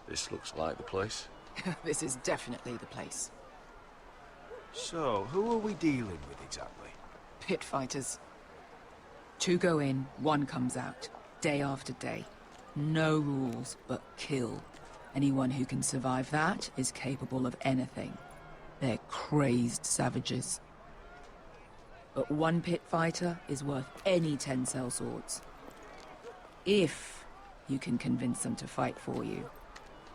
This looks like the place. This is definitely the place. So, who are we dealing with exactly? Pit fighters. 2 go in, 1 comes out. Day after day. No rules, but kill. Anyone who can survive that is capable of anything. They're crazed savages. But 1 pit fighter is worth any 10 sellswords. If you can convince them to fight for you.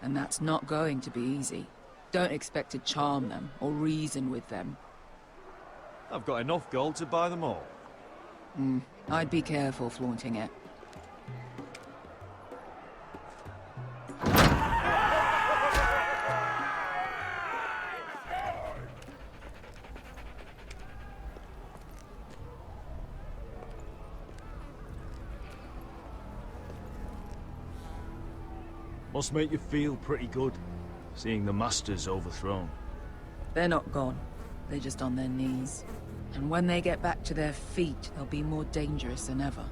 And that's not going to be easy. Don't expect to charm them or reason with them. I've got enough gold to buy them all. I'd be careful flaunting it. Must make you feel pretty good, seeing the Masters overthrown. They're not gone. They're just on their knees. And when they get back to their feet, they'll be more dangerous than ever.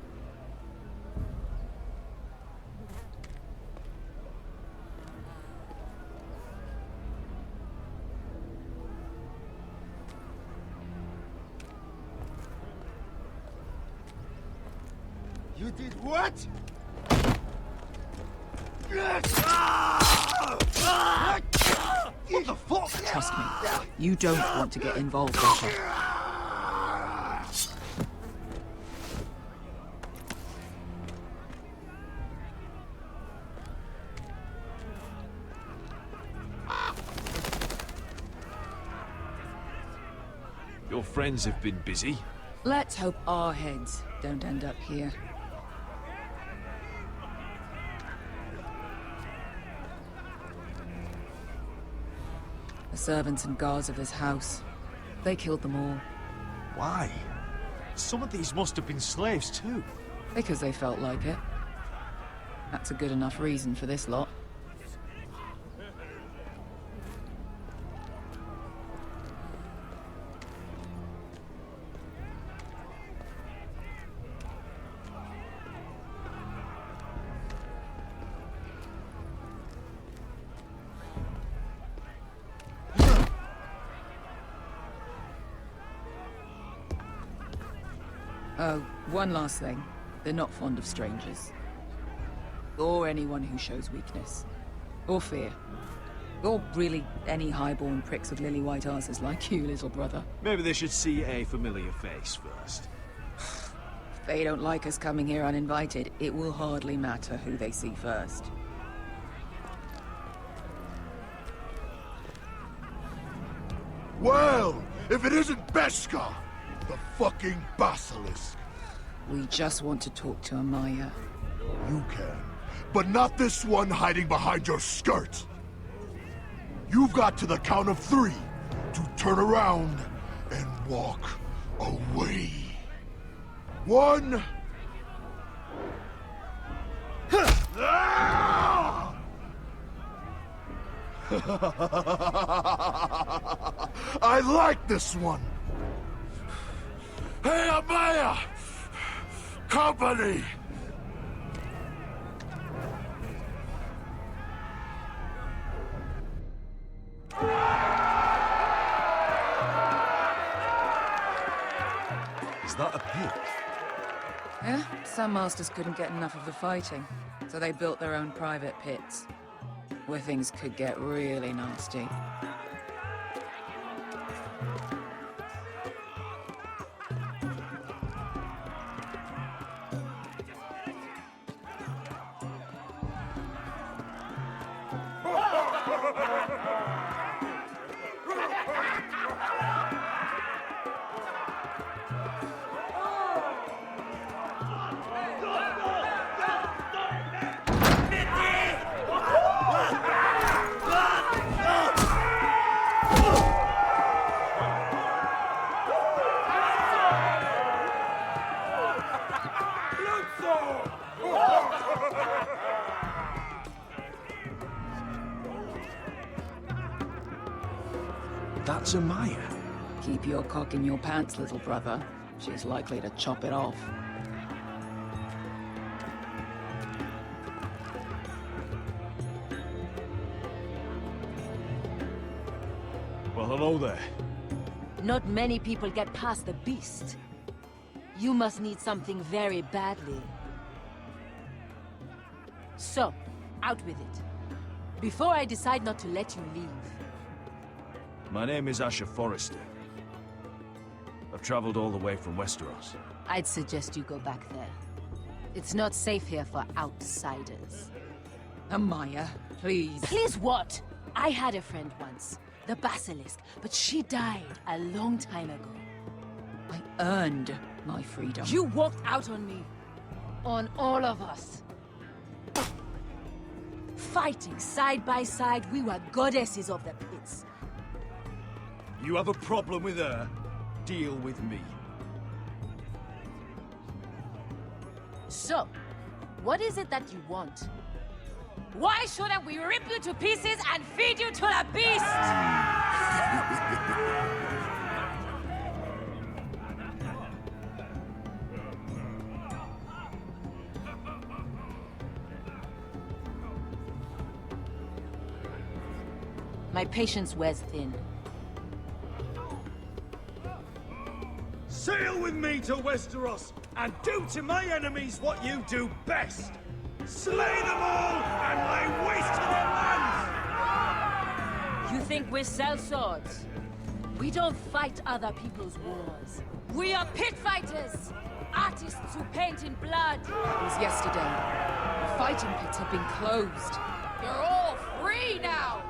You did what? What the fuck? Trust me, you don't want to get involved, Bishop. Your friends have been busy. Let's hope our heads don't end up here. The servants and guards of this house, they killed them all. Why? Some of these must have been slaves too. Because they felt like it. That's a good enough reason for this lot. Oh, one last thing. They're not fond of strangers. Or anyone who shows weakness. Or fear. Or really any highborn pricks with lily-white asses like you, little brother. Maybe they should see a familiar face first. If they don't like us coming here uninvited, it will hardly matter who they see first. Well, if it isn't Beskar, the fucking basilisk. We just want to talk to Amaya. You can, but not this one hiding behind your skirt. You've got to the count of 3 to turn around and walk away. 1. I like this one. Hey, Amaya! Company! Is that a pit? Yeah, some masters couldn't get enough of the fighting, so they built their own private pits, where things could get really nasty. That's Amaya. Keep your cock in your pants, little brother. She's likely to chop it off. Well, hello there. Not many people get past the beast. You must need something very badly. So, out with it. Before I decide not to let you leave. My name is Asher Forrester. I've traveled all the way from Westeros. I'd suggest you go back there. It's not safe here for outsiders. Amaya, please. Please what? I had a friend once, the Basilisk, but she died a long time ago. I earned my freedom. You walked out on me. On all of us. Fighting side by side, we were goddesses of the pits. You have a problem with her? Deal with me. So, what is it that you want? Why shouldn't we rip you to pieces and feed you to the beast? My patience wears thin. Sail with me to Westeros and do to my enemies what you do best. Slay them all and lay waste to their lands! You think we sell swords? We don't fight other people's wars. We are pit fighters! Artists who paint in blood! It was yesterday. The fighting pits have been closed. You're all free now!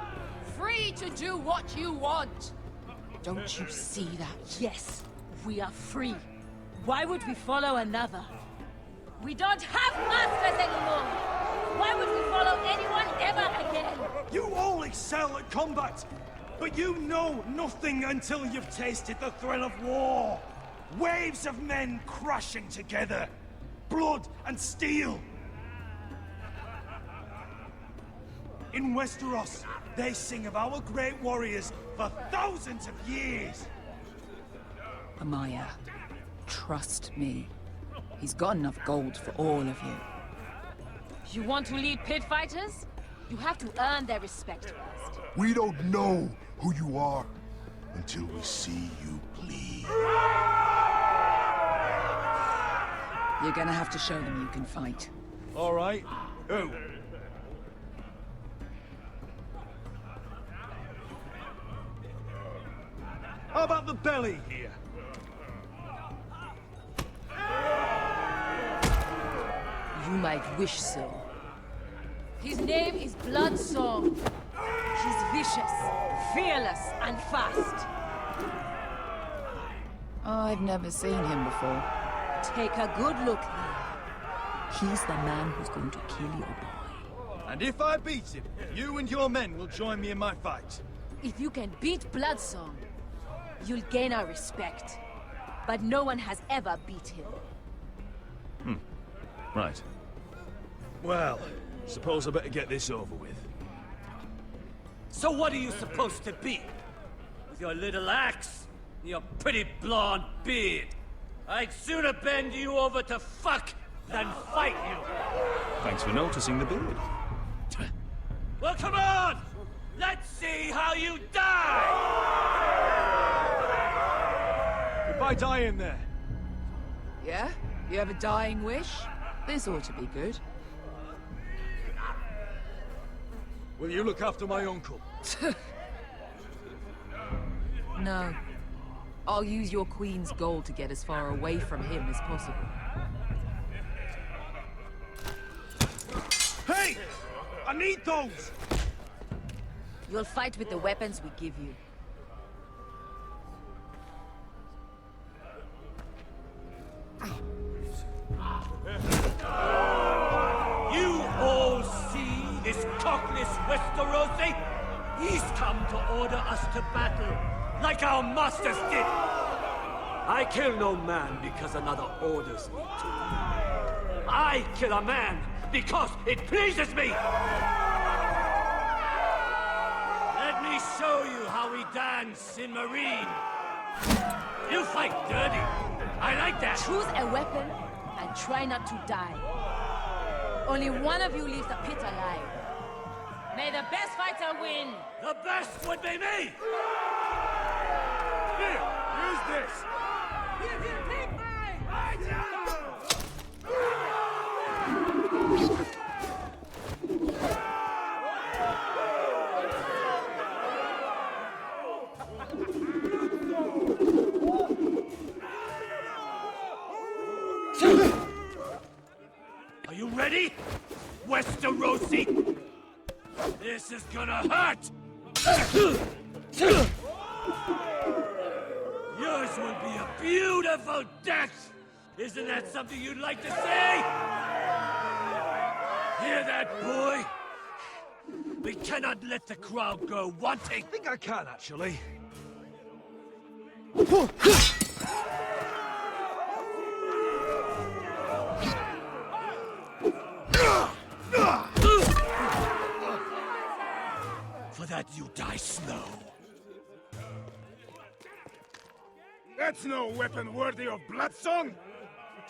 Free to do what you want! Don't you see that? Yes, we are free. Why would we follow another? We don't have masters anymore! Why would we follow anyone ever again? You all excel at combat, but you know nothing until you've tasted the thrill of war. Waves of men crashing together. Blood and steel. In Westeros, they sing of our great warriors for thousands of years. Amaya, trust me. He's got enough gold for all of you. You want to lead pit fighters? You have to earn their respect first. We don't know who you are until we see you bleed. You're gonna have to show them you can fight. All right. Who? How about the belly here? You might wish so. His name is Bloodsong. He's vicious, fearless, and fast. I've never seen him before. Take a good look then. He's the man who's going to kill your boy. And if I beat him, you and your men will join me in my fight. If you can beat Bloodsong, you'll gain our respect. But no one has ever beat him. Right. Well, suppose I better get this over with. So what are you supposed to be? With your little axe? And your pretty blonde beard? I'd sooner bend you over to fuck than fight you. Thanks for noticing the beard. Well, come on! Let's see how you die! If I die in there, Yeah? You have a dying wish? This ought to be good. will you look after my uncle? No. I'll use your queen's gold to get as far away from him as possible. Hey! I need those! You'll fight with the weapons we give you. You all see this cockless Westerosi? He's come to order us to battle, like our masters did. I kill no man because another orders me to. I kill a man because it pleases me! Let me show you how we dance in Marine. You fight dirty. I like that. Choose a weapon and try not to die. Only one of you leaves the pit alive. May the best fighter win! The best would be me! Here, use this! Are you ready? Westerosi? This is gonna hurt! Yours will be a beautiful death! Isn't that something you'd like to say? Hear that, boy? We cannot let the crowd go wanting! I think I can, actually. For that you die slow. That's no weapon worthy of Bloodsong!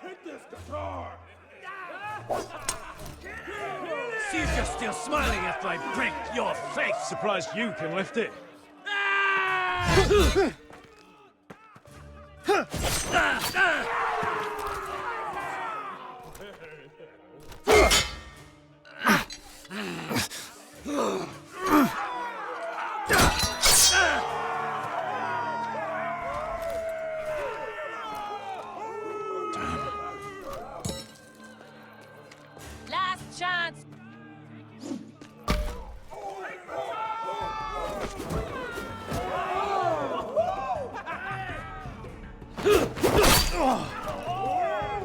Take this guitar! See if you're still smiling after I break your face! Surprised you can lift it. Last chance!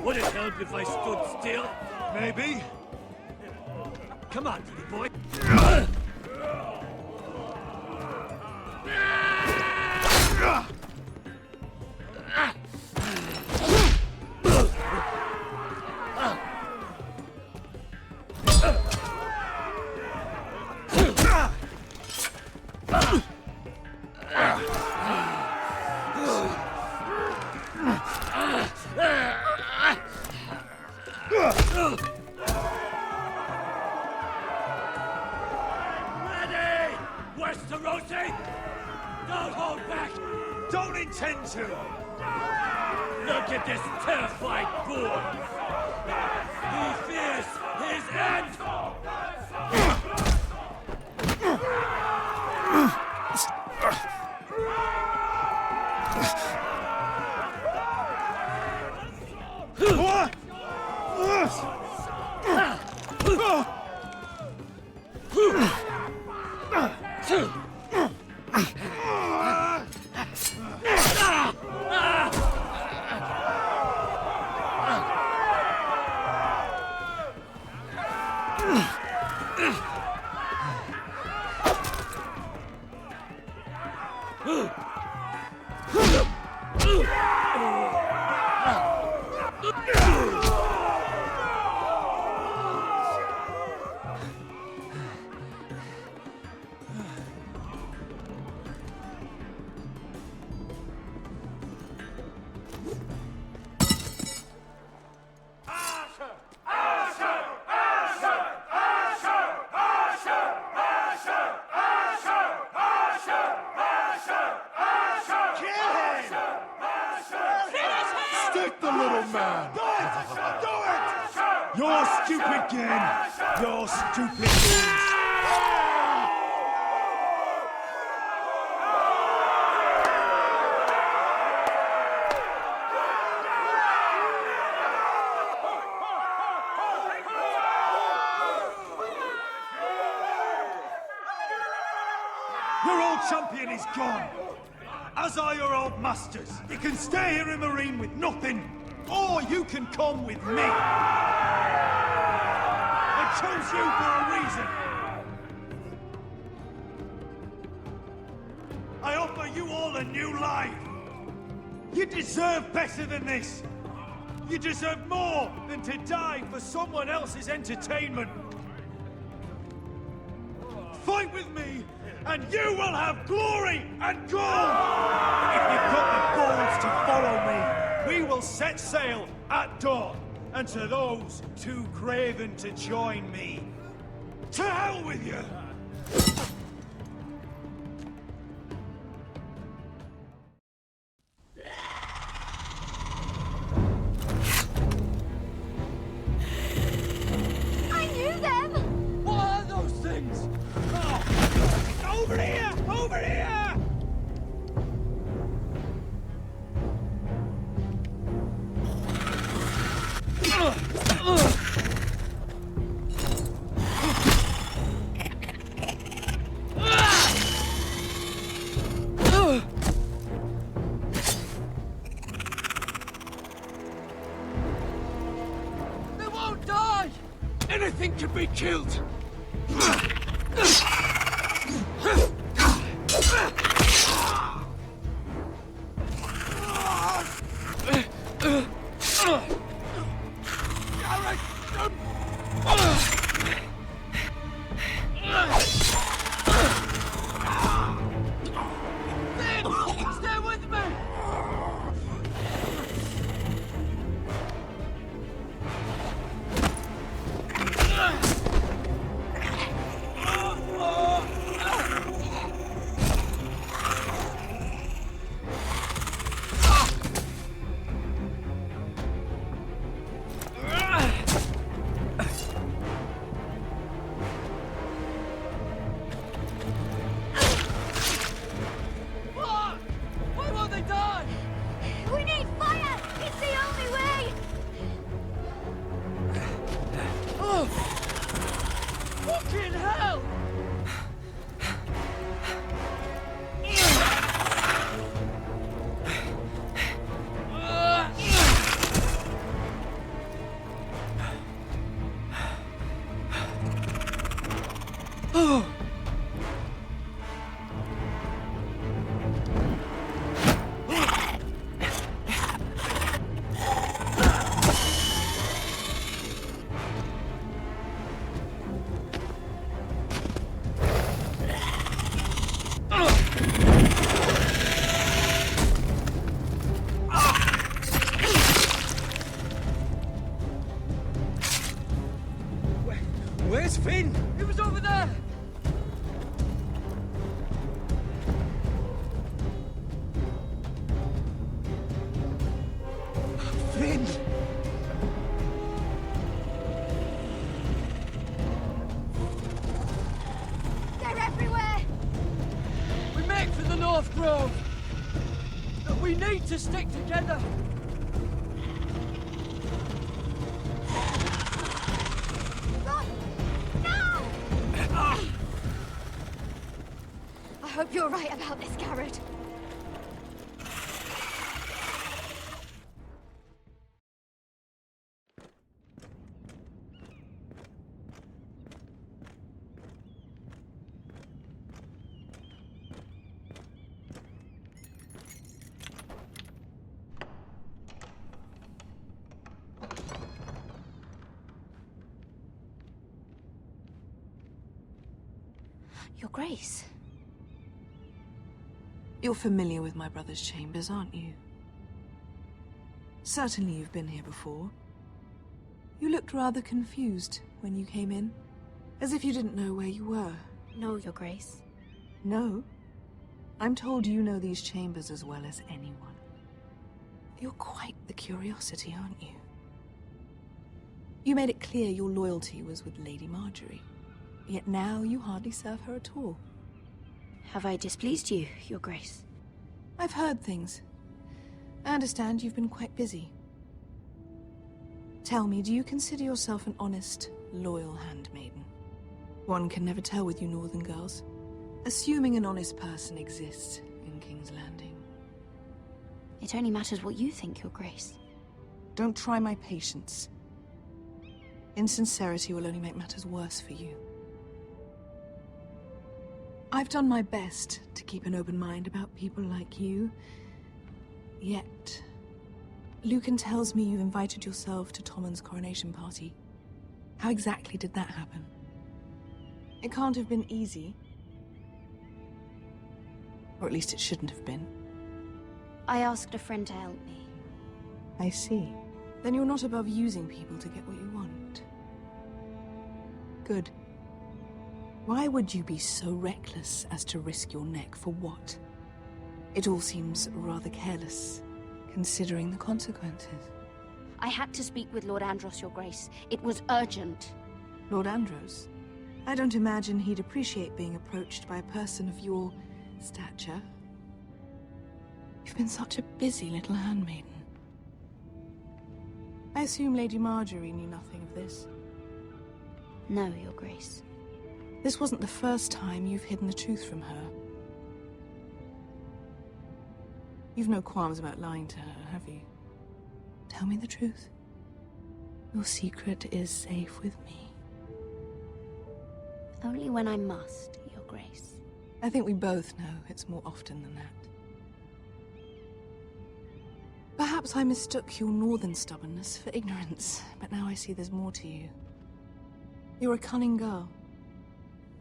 Would it help if I stood still? Maybe. Come on, pretty boy. Ready! Westerosi! Don't hold back! Don't intend to! Look at this terrified boy! He fears his end! Stick the little man! Do it! Your stupid game! Your stupid games! Your old champion is gone! As are your old masters. You can stay here in Marine with nothing, or you can come with me. I chose you for a reason. I offer you all a new life. You deserve better than this. You deserve more than to die for someone else's entertainment. Fight with me, and you will have glory and gold! If you've got the balls to follow me, we will set sail at dawn. And to those too craven to join me, to hell with you! Over here! Over here! They won't die! Anything can be killed! Stay with me! Why won't they die? We need fire! It's the only way! Oh! Fucking hell! Oh! Where's Finn? He was over there! Finn! They're everywhere! We make for the North Grove! But we need to stick together! Run! No! I hope you're right about this, Garrett. Your Grace. You're familiar with my brother's chambers, aren't you? Certainly you've been here before. You looked rather confused when you came in, as if you didn't know where you were. No, Your Grace. No? I'm told you know these chambers as well as anyone. You're quite the curiosity, aren't you? You made it clear your loyalty was with Lady Margaery, yet now you hardly serve her at all. Have I displeased you, Your Grace? I've heard things. I understand you've been quite busy. Tell me, do you consider yourself an honest, loyal handmaiden? One can never tell with you northern girls. Assuming an honest person exists in King's Landing. It only matters what you think, Your Grace. Don't try my patience. Insincerity will only make matters worse for you. I've done my best to keep an open mind about people like you. Yet, Lucan tells me you invited yourself to Tommen's coronation party. How exactly did that happen? It can't have been easy. Or at least it shouldn't have been. I asked a friend to help me. I see. Then you're not above using people to get what you want. Good. Why would you be so reckless as to risk your neck for what? It all seems rather careless, considering the consequences. I had to speak with Lord Andros, Your Grace. It was urgent. Lord Andros? I don't imagine he'd appreciate being approached by a person of your stature. You've been such a busy little handmaiden. I assume Lady Margaery knew nothing of this. No, Your Grace. This wasn't the first time you've hidden the truth from her. You've no qualms about lying to her, have you? Tell me the truth. Your secret is safe with me. Only when I must, Your Grace. I think we both know it's more often than that. Perhaps I mistook your northern stubbornness for ignorance, but now I see there's more to you. You're a cunning girl,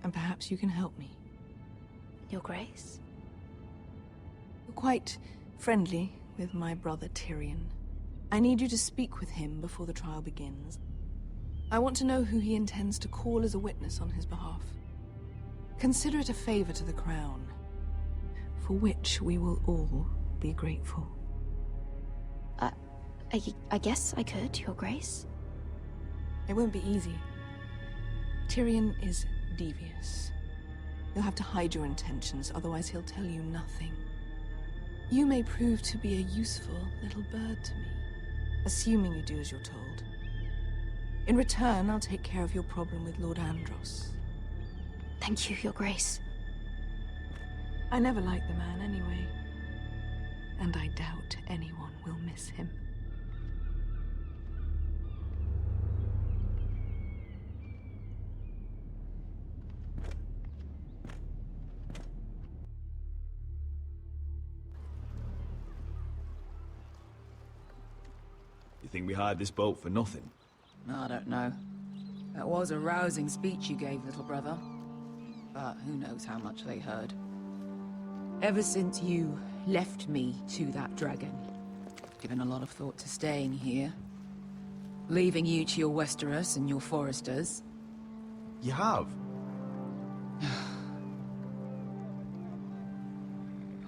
and perhaps you can help me. Your Grace? You're quite friendly with my brother Tyrion. I need you to speak with him before the trial begins. I want to know who he intends to call as a witness on his behalf. Consider it a favor to the crown, for which we will all be grateful. I guess I could, Your Grace. It won't be easy. Tyrion is devious. You'll have to hide your intentions, otherwise he'll tell you nothing. You may prove to be a useful little bird to me, assuming you do as you're told. In return, I'll take care of your problem with Lord Andros. Thank you, Your Grace. I never liked the man anyway, and I doubt anyone will miss him. You think we hired this boat for nothing? I don't know. That was a rousing speech you gave, little brother. But who knows how much they heard. Ever since you left me to that dragon, I've given a lot of thought to staying here. Leaving you to your Westeros and your Forresters. You have?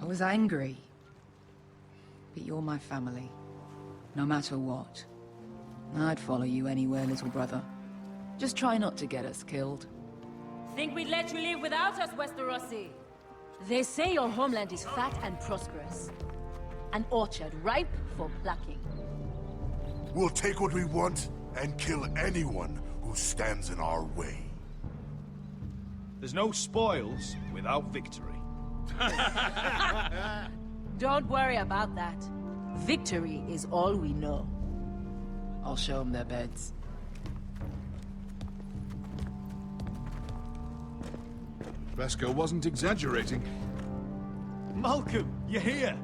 I was angry. But you're my family. No matter what. I'd follow you anywhere, little brother. Just try not to get us killed. Think we'd let you live without us, Westerosi? They say your homeland is fat and prosperous. An orchard ripe for plucking. We'll take what we want and kill anyone who stands in our way. There's no spoils without victory. Don't worry about that. Victory is all we know. I'll show them their beds. Beskar wasn't exaggerating. Malcolm, you're here!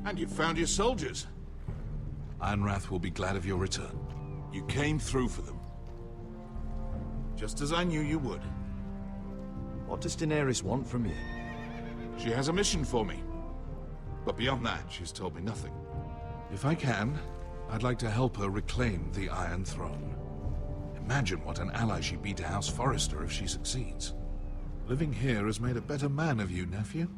And you found your soldiers. Ironrath will be glad of your return. You came through for them. Just as I knew you would. What does Daenerys want from you? She has a mission for me. But beyond that, she's told me nothing. If I can, I'd like to help her reclaim the Iron Throne. Imagine what an ally she'd be to House Forrester if she succeeds. Living here has made a better man of you, nephew.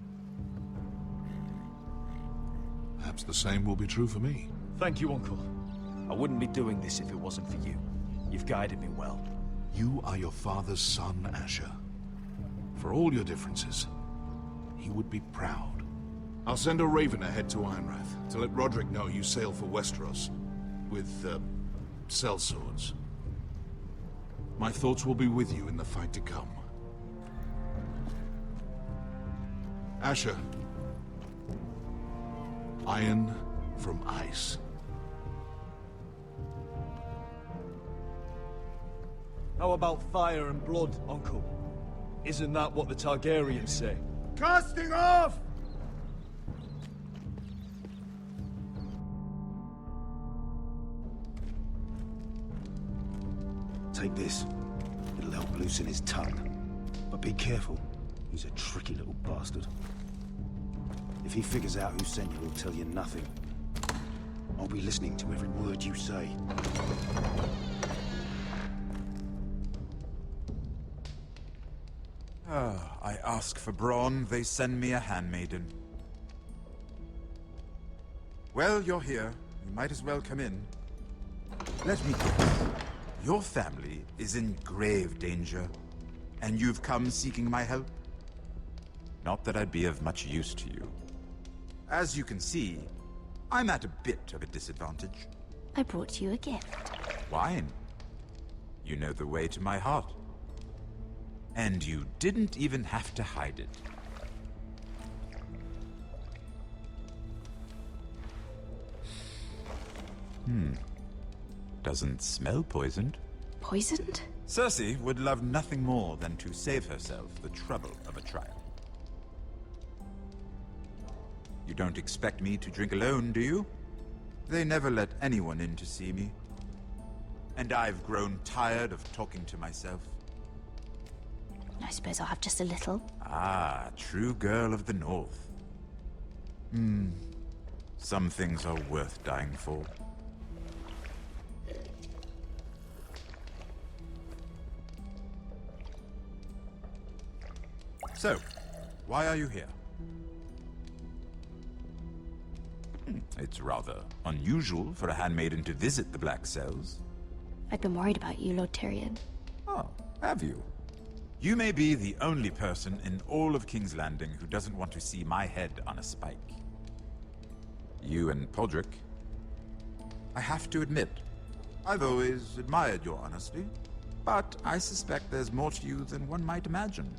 Perhaps the same will be true for me. Thank you, Uncle. I wouldn't be doing this if it wasn't for you. You've guided me well. You are your father's son, Asher. For all your differences, he would be proud. I'll send a raven ahead to Ironrath to let Roderick know you sail for Westeros with, sellswords. My thoughts will be with you in the fight to come. Asher. Iron from ice. How about fire and blood, Uncle? Isn't that what the Targaryens say? Casting off! Take this. It'll help loosen his tongue. But be careful. He's a tricky little bastard. If he figures out who sent you, he'll tell you nothing. I'll be listening to every word you say. I ask for brawn, they send me a handmaiden. Well, you're here. You might as well come in. Let me guess. Your family is in grave danger. And you've come seeking my help? Not that I'd be of much use to you. As you can see, I'm at a bit of a disadvantage. I brought you a gift. Wine. You know the way to my heart. And you didn't even have to hide it. Doesn't smell poisoned. Poisoned? Cersei would love nothing more than to save herself the trouble of a trial. You don't expect me to drink alone, do you? They never let anyone in to see me. And I've grown tired of talking to myself. I suppose I'll have just a little. Ah, true girl of the North. Some things are worth dying for. So, why are you here? It's rather unusual for a handmaiden to visit the Black Cells. I've been worried about you, Lord Tyrion. Oh, have you? You may be the only person in all of King's Landing who doesn't want to see my head on a spike. You and Podrick. I have to admit, I've always admired your honesty, but I suspect there's more to you than one might imagine.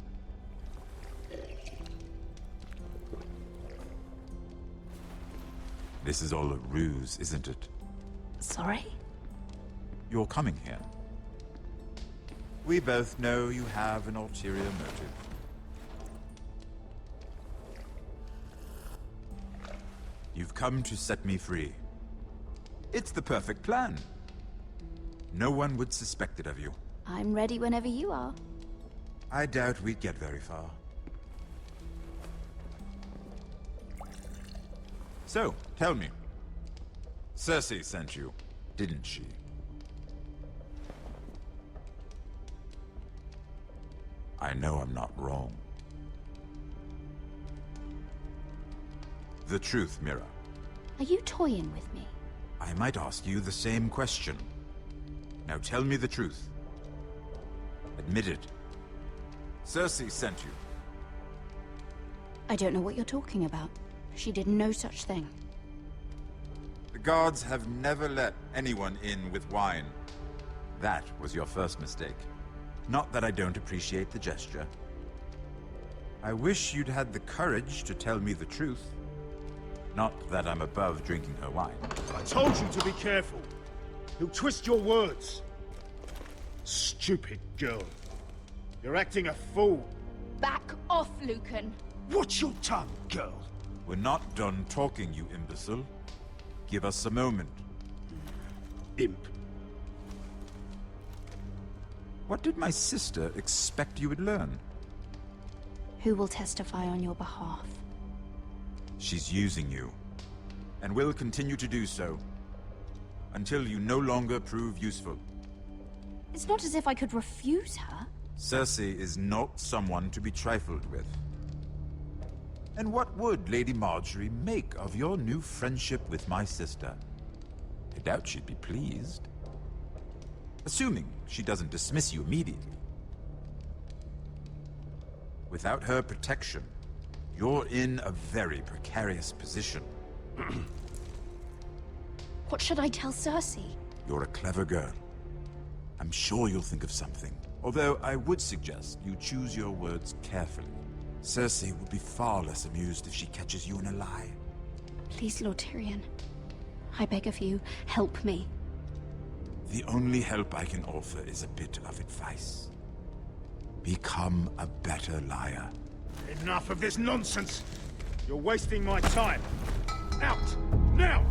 This is all a ruse, isn't it? Sorry? You're coming here. We both know you have an ulterior motive. You've come to set me free. It's the perfect plan. No one would suspect it of you. I'm ready whenever you are. I doubt we'd get very far. So, tell me. Cersei sent you, didn't she? I know I'm not wrong. The truth, Mira. Are you toying with me? I might ask you the same question. Now tell me the truth. Admit it. Cersei sent you. I don't know what you're talking about. She did no such thing. The guards have never let anyone in with wine. That was your first mistake. Not that I don't appreciate the gesture. I wish you'd had the courage to tell me the truth. Not that I'm above drinking her wine. I told you to be careful. He'll twist your words. Stupid girl. You're acting a fool. Back off, Lucan. Watch your tongue, girl. We're not done talking, you imbecile. Give us a moment. Imp. What did my sister expect you would learn? Who will testify on your behalf? She's using you, and will continue to do so, until you no longer prove useful. It's not as if I could refuse her. Cersei is not someone to be trifled with. And what would Lady Margaery make of your new friendship with my sister? I doubt she'd be pleased. Assuming she doesn't dismiss you immediately. Without her protection, you're in a very precarious position. What should I tell Cersei? You're a clever girl. I'm sure you'll think of something. Although I would suggest you choose your words carefully. Cersei would be far less amused if she catches you in a lie. Please, Lord Tyrion. I beg of you, help me. The only help I can offer is a bit of advice. Become a better liar. Enough of this nonsense. You're wasting my time. Out! Now!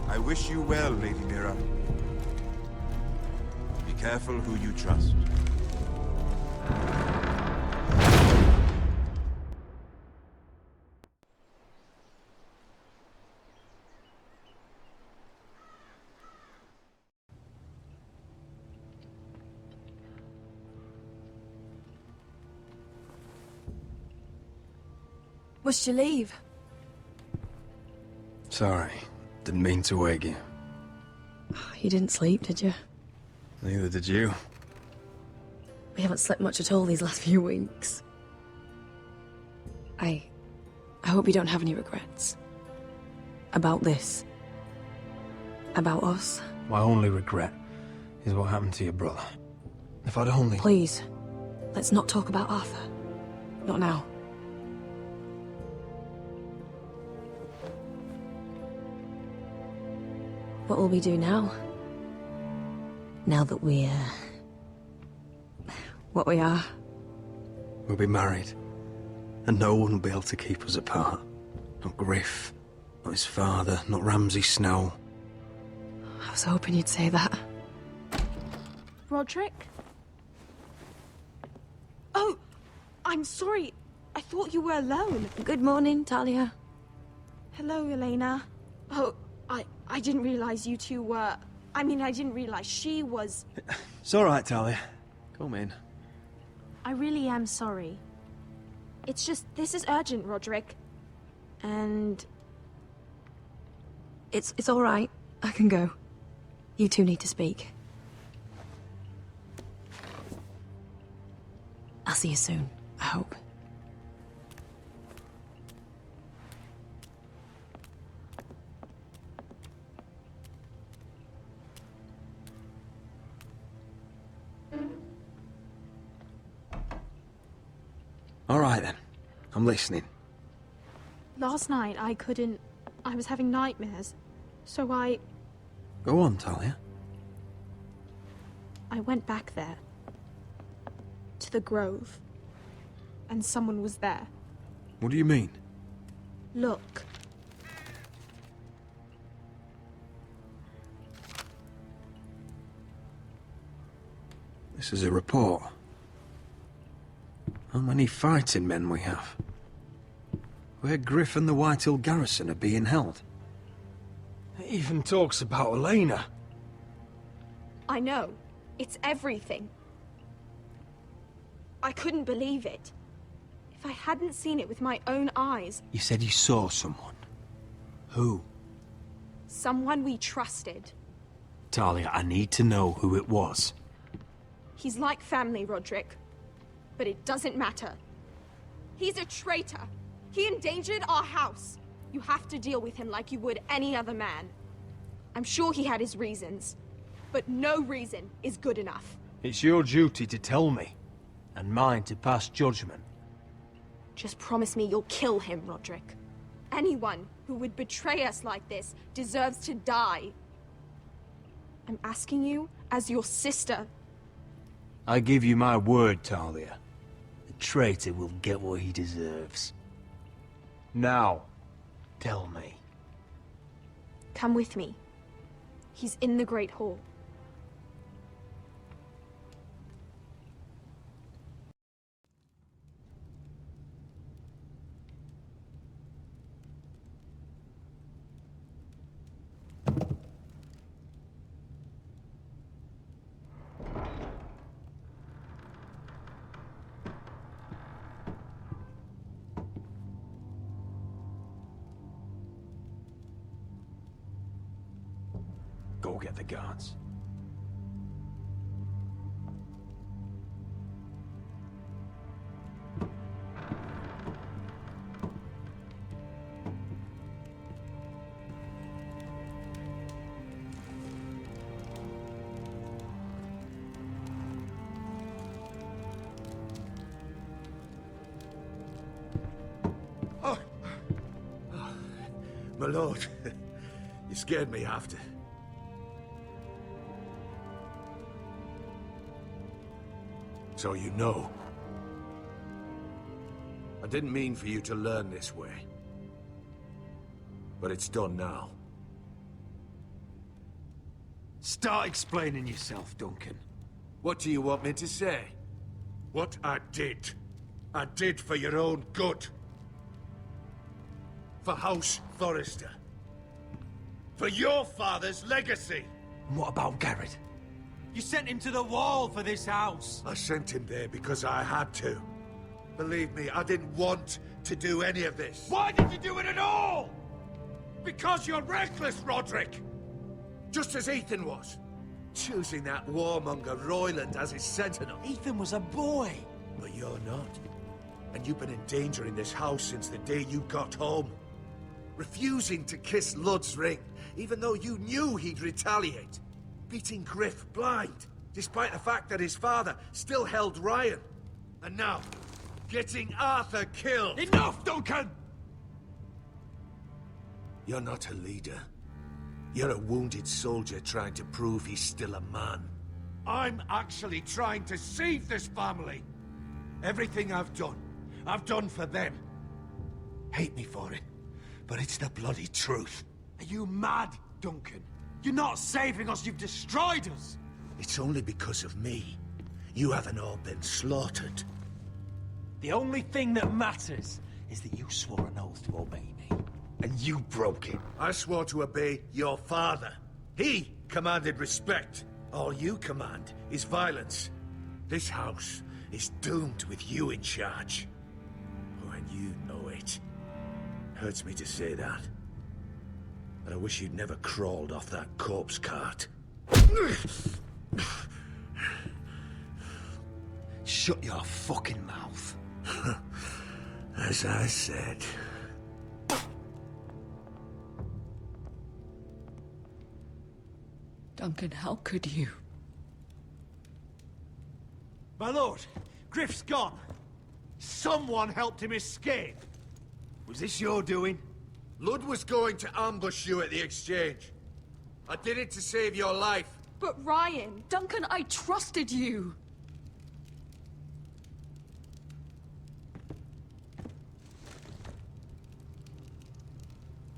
I wish you well, Lady Mira. Be careful who you trust. Must you leave? Sorry, didn't mean to wake you. You didn't sleep, did you? Neither did you. We haven't slept much at all these last few weeks. I hope you don't have any regrets. About this. About us. My only regret is what happened to your brother. If I'd only... Please, let's not talk about Arthur. Not now. What will we do now? Now that we're... what we are? We'll be married. And no one will be able to keep us apart. Not Griff, not his father, not Ramsay Snow. I was hoping you'd say that. Roderick? Oh, I'm sorry. I thought you were alone. Good morning, Talia. Hello, Elena. Oh, I didn't realize you two were... I mean, I didn't realize she was... It's all right, Talia. Come in. I really am sorry. It's just, this is urgent, Roderick. And... It's all right. I can go. You two need to speak. I'll see you soon, I hope. All right, then. I'm listening. Last night, I was having nightmares. So I Go on, Talia. went back there. To the grove. And someone was there. What do you mean? Look. This is a report. How many fighting men we have? Where Griff and the Whitehill garrison are being held. It even talks about Elena. I know. It's everything. I couldn't believe it. If I hadn't seen it with my own eyes... You said you saw someone. Who? Someone we trusted. Talia, I need to know who it was. He's like family, Roderick. But it doesn't matter. He's a traitor. He endangered our house. You have to deal with him like you would any other man. I'm sure he had his reasons. But no reason is good enough. It's your duty to tell me. And mine to pass judgment. Just promise me you'll kill him, Roderick. Anyone who would betray us like this deserves to die. I'm asking you as your sister. I give you my word, Talia. The traitor will get what he deserves. Now, tell me. Come with me. He's in the Great Hall. Go get the guards. My lord, you scared me after. So you know. I didn't mean for you to learn this way. But it's done now. Start explaining yourself, Duncan. What do you want me to say? What I did for your own good. For House Forrester. For your father's legacy. And what about Garrett? You sent him to the wall for this house. I sent him there because I had to. Believe me, I didn't want to do any of this. Why did you do it at all? Because you're reckless, Roderick! Just as Ethan was. Choosing that warmonger Royland as his sentinel. Ethan was a boy. But you're not. And you've been in danger in this house since the day you got home. Refusing to kiss Ludd's ring, even though you knew he'd retaliate. Beating Griff blind, despite the fact that his father still held Ryan. And now, getting Arthur killed. Enough, Duncan! You're not a leader. You're a wounded soldier trying to prove he's still a man. I'm actually trying to save this family. Everything I've done for them. Hate me for it, but it's the bloody truth. Are you mad, Duncan? You're not saving us, you've destroyed us! It's only because of me. You haven't all been slaughtered. The only thing that matters is that you swore an oath to obey me. And you broke it. I swore to obey your father. He commanded respect. All you command is violence. This house is doomed with you in charge. Oh, and you know it. Hurts me to say that. But I wish you'd never crawled off that corpse cart. Shut your fucking mouth. As I said. Duncan, how could you? My lord, Griff's gone. Someone helped him escape. Was this your doing? Ludd was going to ambush you at the exchange. I did it to save your life. But Ryan, Duncan, I trusted you.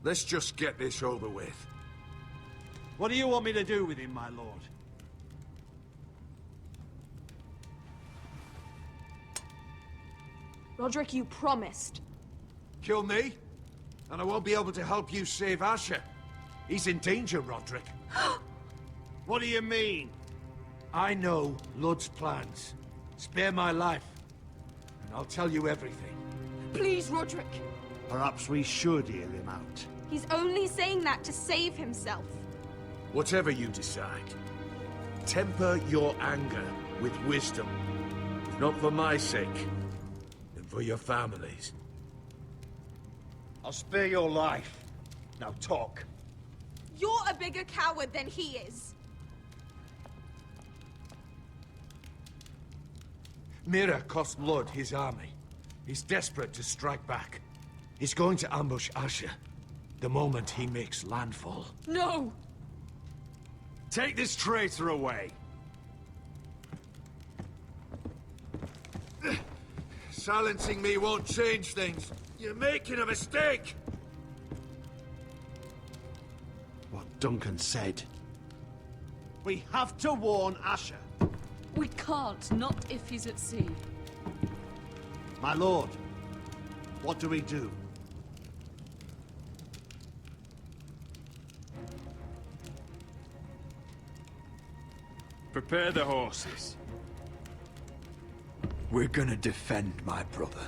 Let's just get this over with. What do you want me to do with him, my lord? Roderick, you promised. Kill me, and I won't be able to help you save Asher. He's in danger, Roderick. What do you mean? I know Ludd's plans. Spare my life, and I'll tell you everything. Please, Roderick. Perhaps we should hear him out. He's only saying that to save himself. Whatever you decide, temper your anger with wisdom. Not for my sake, and for your families. I'll spare your life. Now talk. You're a bigger coward than he is. Mira cost Ludd his army. He's desperate to strike back. He's going to ambush Asher the moment he makes landfall. No! Take this traitor away. Silencing me won't change things. You're making a mistake! What Duncan said. We have to warn Asher. We can't, not if he's at sea. My lord, what do we do? Prepare the horses. We're gonna defend my brother.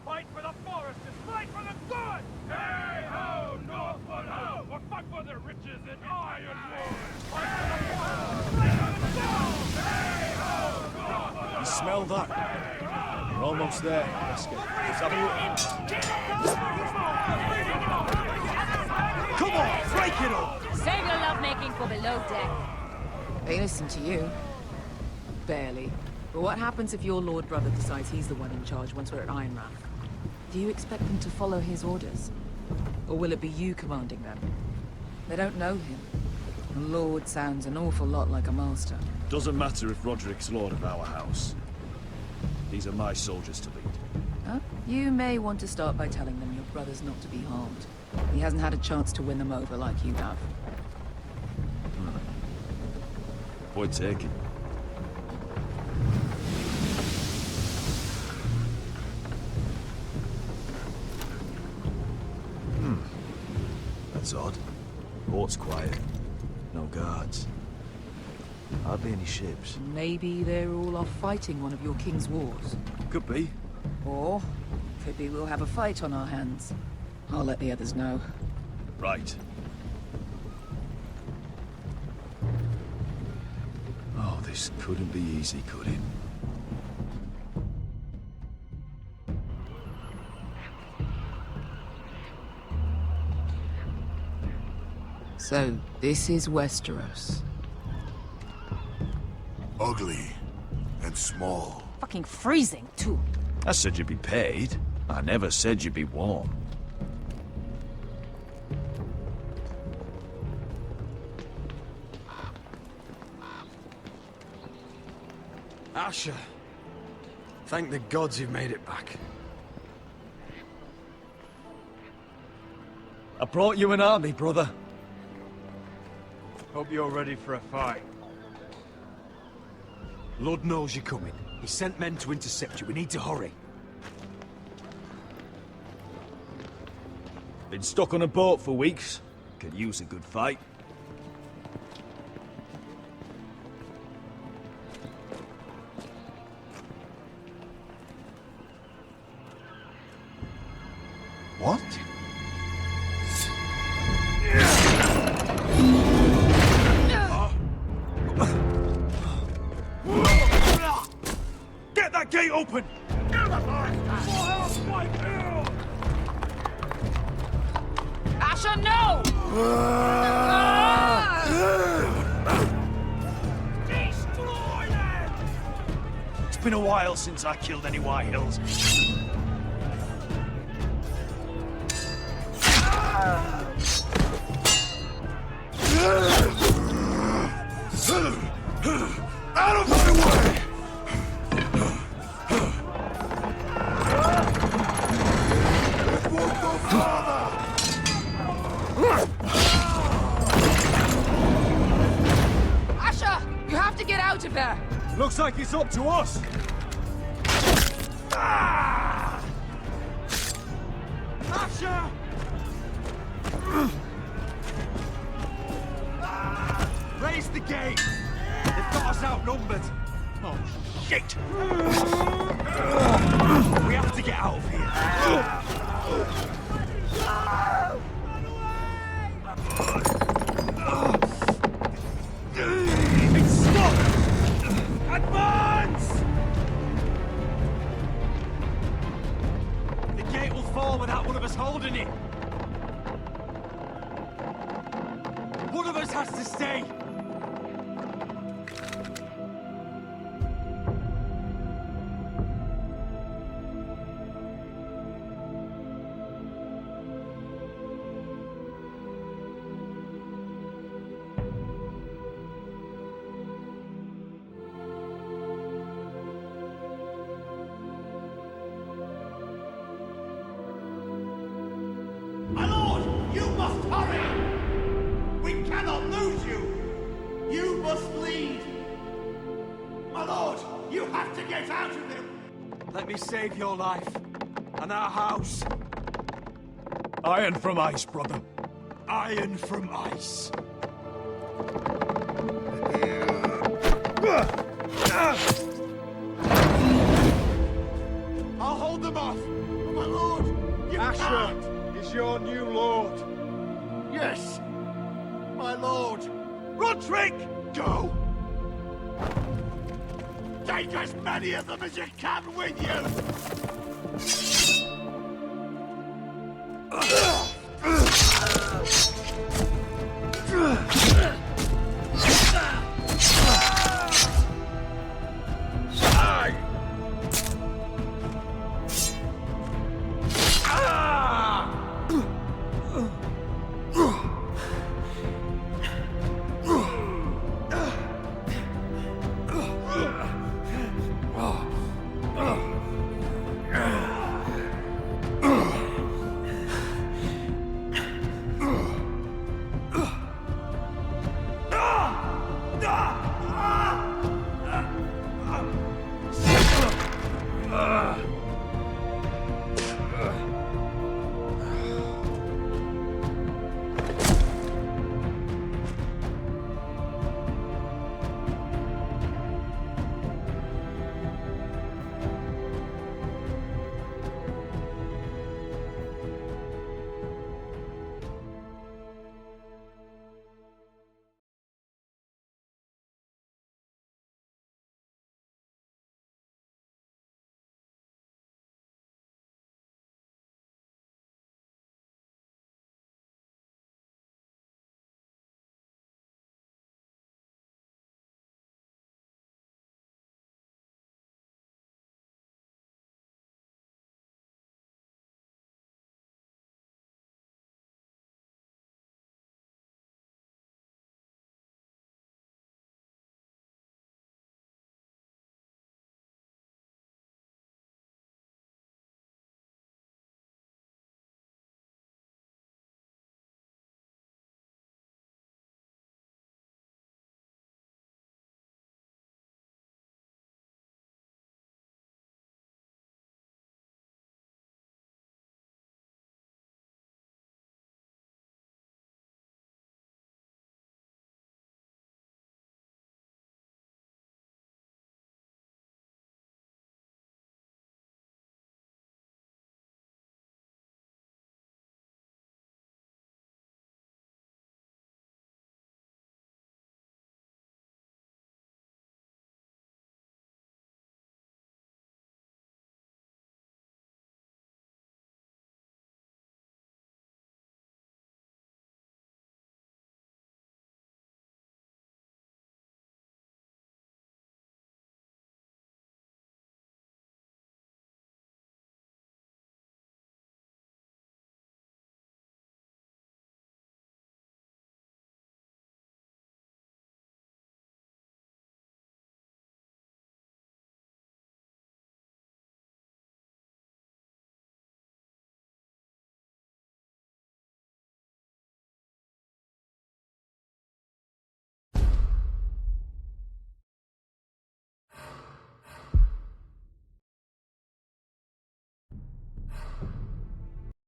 Fight for the Forresters! Fight for the good! Hey-ho, Northwood ho! Or fight for the riches in Ironwood! Fight for the Forresters! Fight for the gold! Hey-ho, Northwood ho! You smell that? We're almost there, Wesker. Let's have a look. Come on, break it up! Save your lovemaking for below deck. They listen to you. Barely. But what happens if your lord brother decides he's the one in charge once we're at Ironrath? Do you expect them to follow his orders? Or will it be you commanding them? They don't know him. A lord sounds an awful lot like a master. Doesn't matter if Roderick's lord of our house. These are my soldiers to lead. Huh? You may want to start by telling them your brother's not to be harmed. He hasn't had a chance to win them over like you have. Point taken. That's odd. Port's quiet. No guards. Hardly any ships. Maybe they're all off fighting one of your king's wars. Could be. Or, could be we'll have a fight on our hands. I'll let the others know. Right. Oh, this couldn't be easy, could it? So, this is Westeros. Ugly and small. Fucking freezing, too. I said you'd be paid. I never said you'd be warm. Asher. Thank the gods you've made it back. I brought you an army, brother. Hope you're ready for a fight. Lord knows you're coming. He sent men to intercept you. We need to hurry. Been stuck on a boat for weeks. Could use a good fight. What? Get that gate open! Asher, no! Destroy them! It's been a while since I killed any White Hills. Out of my way! It won't go farther! Asher! You have to get out of there! Looks like it's up to us. Asher! Raise the gate! They've got us outnumbered! Oh, shit! We have to get out of here! It's stuck! Advance! The gate will fall without one of us holding it! One of us has to stay! My lord, you must hurry! We cannot lose you! You must lead! My lord, you have to get out of him! Let me save your life, and our house. Iron from ice, brother. Iron from ice. I'll hold them off! My lord, you Asher can't! is your new lord. Yes, my lord! Roderick! Go! Take as many of them as you can with you!